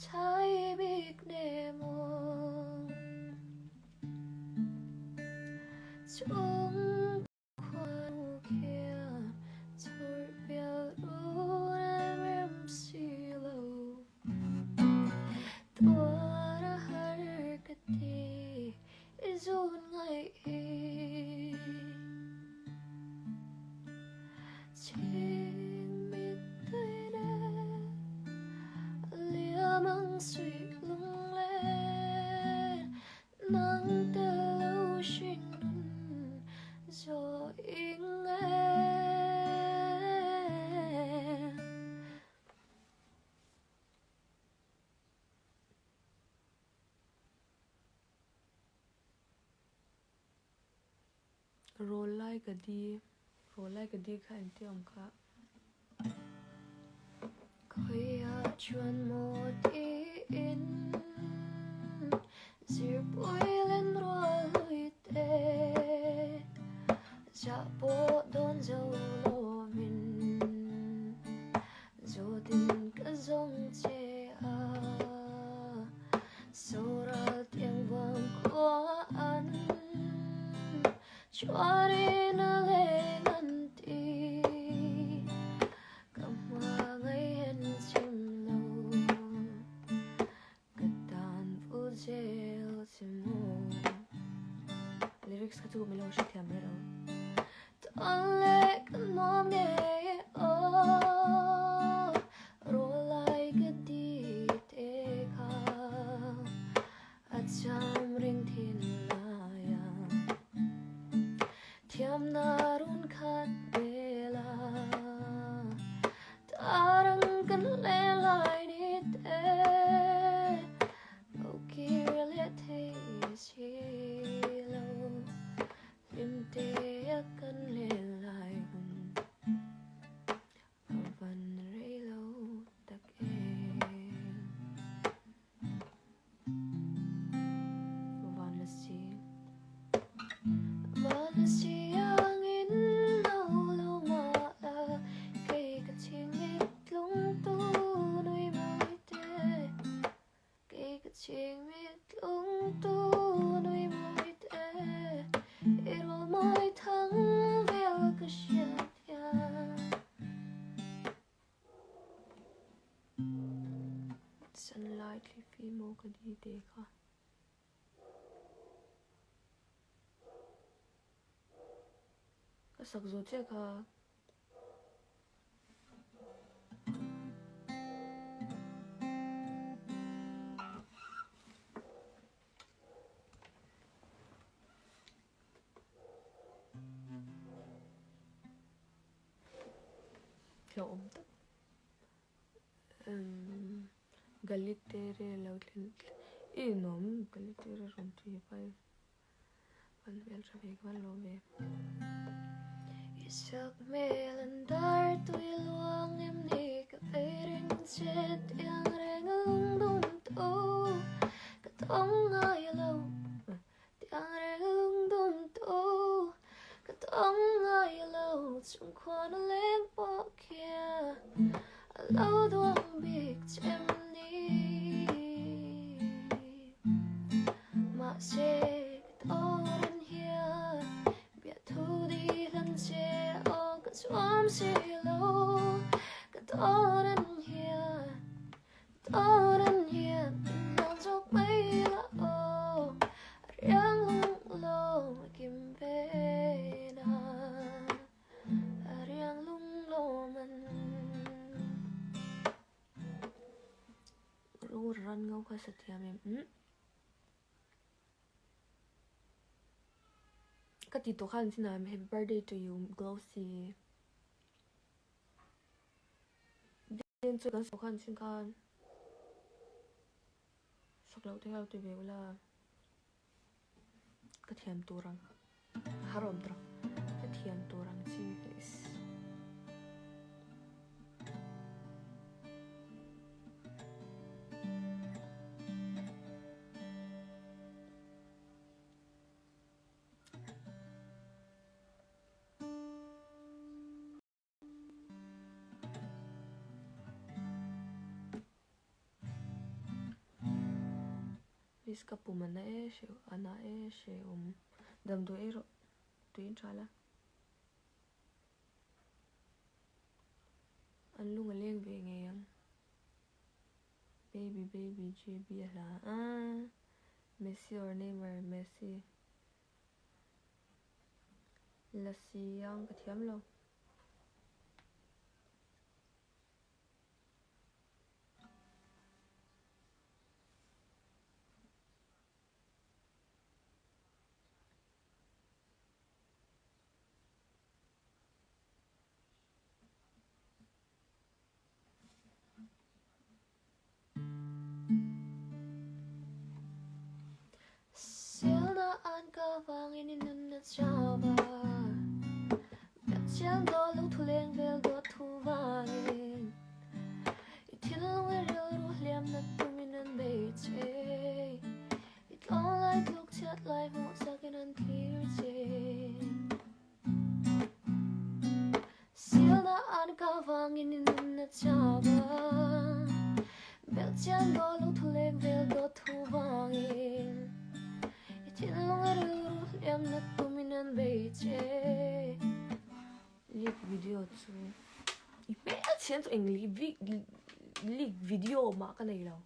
trái biết nề mong chúng khoan kia thôi biểu đủ em silo tua đã har cái đi run ngày Țhin biết tới đây lia mang suy lung lên nắng từ lâu sinh rồi nghe roll like a đi khai tiếng cả khơi chuan một in dìu bụi lên rồi lùi tê dạ bộ đón dâu lô mình dù tình cả dòng chê sâu ra tiếng vang của anh cho đi na lệ ngăn tì cầm hoa ngay hen chim lâu cất đàn vũ rêu chim mô lyrics khá chú mình lâu sẽ thiam hết đâu toàn lệ cân mong nghe rồi lại cái đi tê khá chăm ring thiên thiam narun khat bela tarang kan le lai ni te no kir le the silo lim te kan le lai hun avan re lo tak van si Țhin biết lung tu nuôi môi tê rồi môi thắng veo cái chuyện ya sunlight li fi mo ka di te kha ka sak zo che kha theo ôm tất galitere lâu lên nom galitere rom tuy phải van vel ra về van lo về isak melan dar tuy luang em ni ka perin chết yang reng lung dum to ka tong ai lâu yang reng lung dum to ka tong ai lâu chung khoan lên bỏ kia lâu đuông biết em đi mà sẽ tổn hiền biết thu đi lần chế ô cả xóm xì lâu cả tổn hiền lòng dốc mấy là ô riêng lung lô kim về na riêng lung lô mình ru ran ngau kha sathiam em kati to khan sina happy birthday to you glossy den chu kan so khan sin khan saklo te hau te beula ka thiam turang harom tra ka thiam turang chi please Miska pumana e she ana e she dam do ero to inchala an lunga leng ve nge yang baby GB la Messi or Neymar Messi la si yang ka thiam lo Silna an ka wangin in na chava Chiang do lu thu leng vel do thu wangin I thil long e ril ru hliam na tumin an bei che I tlong lai tuk chat lai mo sakin an thir che Silna an ka wangin in na chava Bel chiang do lu thu leng vel do thu wangin Thil long e ril ru hliam na tumin an bei che Lik video chu I bel chen tu eng lik video ma ka nei lo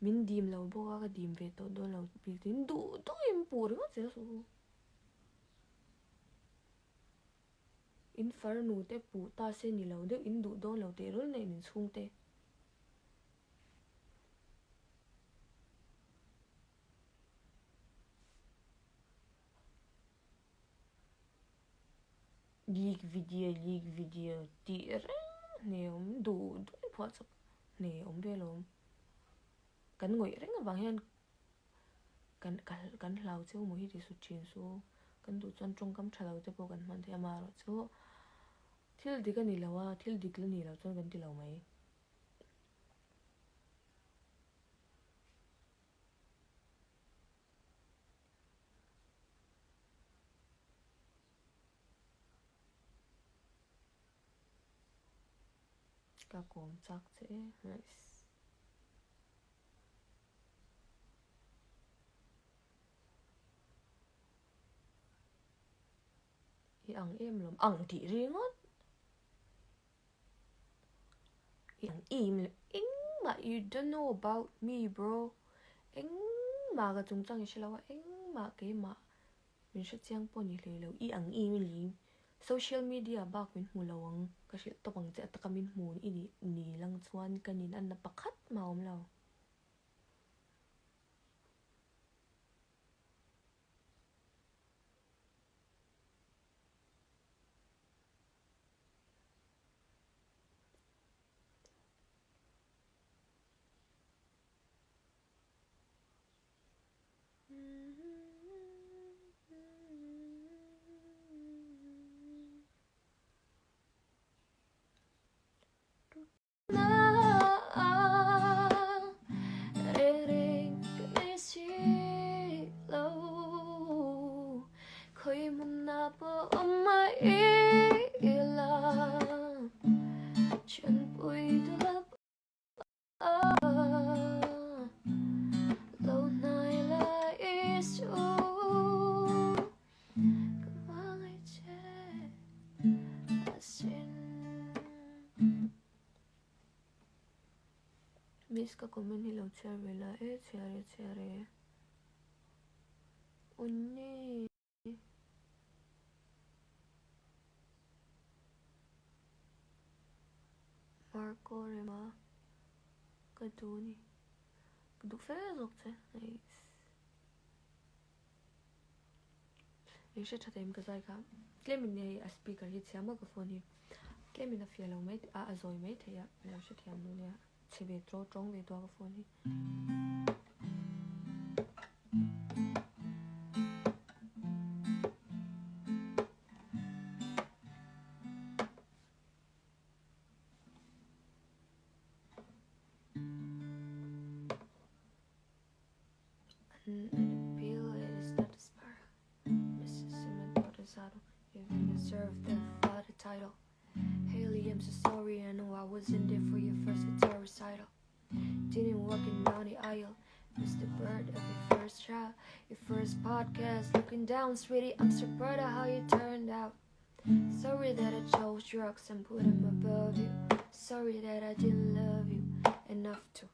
min dim lo bo ka dim ve to do lo pi tin du to im pur nga che so inferno te pu ta se ni lo de in du do lo te rul nei min chung te lik video ti re ne du pho chak ne ve lo kan ngoi reng awang hian kan hlau chu mo hi ti su chin su kan du chon trong kam thalo te po kan man the ama ro chu thil dik ani lawa thil dik la ni lo chon kan ti lo mai ka kom chak che nice I ang em lom ang ti ringot I ang im ing ma you don't know about me bro ing ma ga chung chang I shelawa ing ma ke ma min sha chiang po ni hle lo I ang im li social media bak min mu lawang ka shil to pang che ta kamin mu ni lang chuan kanin an na pakhat maom lo Khoi mun na po ma ila chân bụi tu lấp lâu nay là isu mang ai che asin Miss ka comment hi lo chair vela e chair unni Marco rema kaduni kadu fe zokte nice Ishe chatem ka zai ka klemin ne a speaker hi chama ka phone hi klemin a fialo mai a azoi mai theya lo she thiam nu ne chebe tro trong ve to ka phone hi You deserve the title. Haley, I'm so sorry. I know I wasn't there for your first guitar recital. walking down the aisle. Missed the birth of your first child, your first podcast. Looking down, sweetie, I'm so proud of how you turned out. Sorry that I chose drugs and put him above you. Sorry that I didn't love you enough to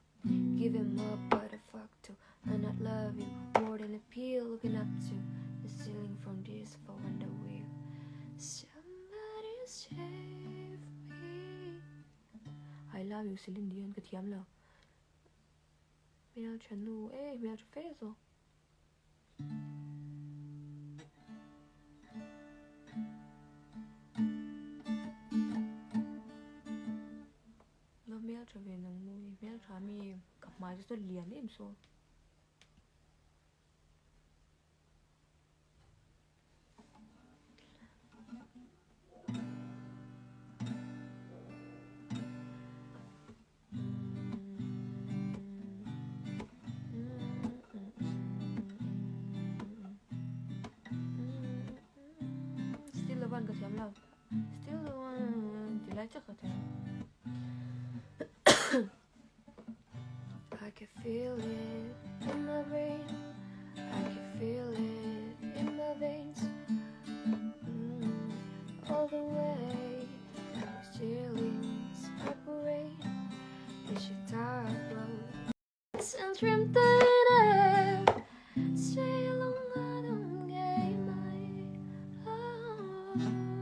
give him up, but I fucked to. And not love you more than a peel. Looking up to the ceiling from this for the wheel. Somebody save me. I love you, Celine Dion. Cái thiếm nào? Mình chuyển nu, ê, mình chuyển phết rồi. Nó mình trở về nắng mùi, mình trở mình gặp máy cho tôi liền em số. Still the one cái thiếm nào? Still the one, thì lại chắc cái thiếm. I can feel it in my brain. I can feel it in my veins. All the way, the ceilings separate. Is your dark road? And trim the say along, I don't get my love.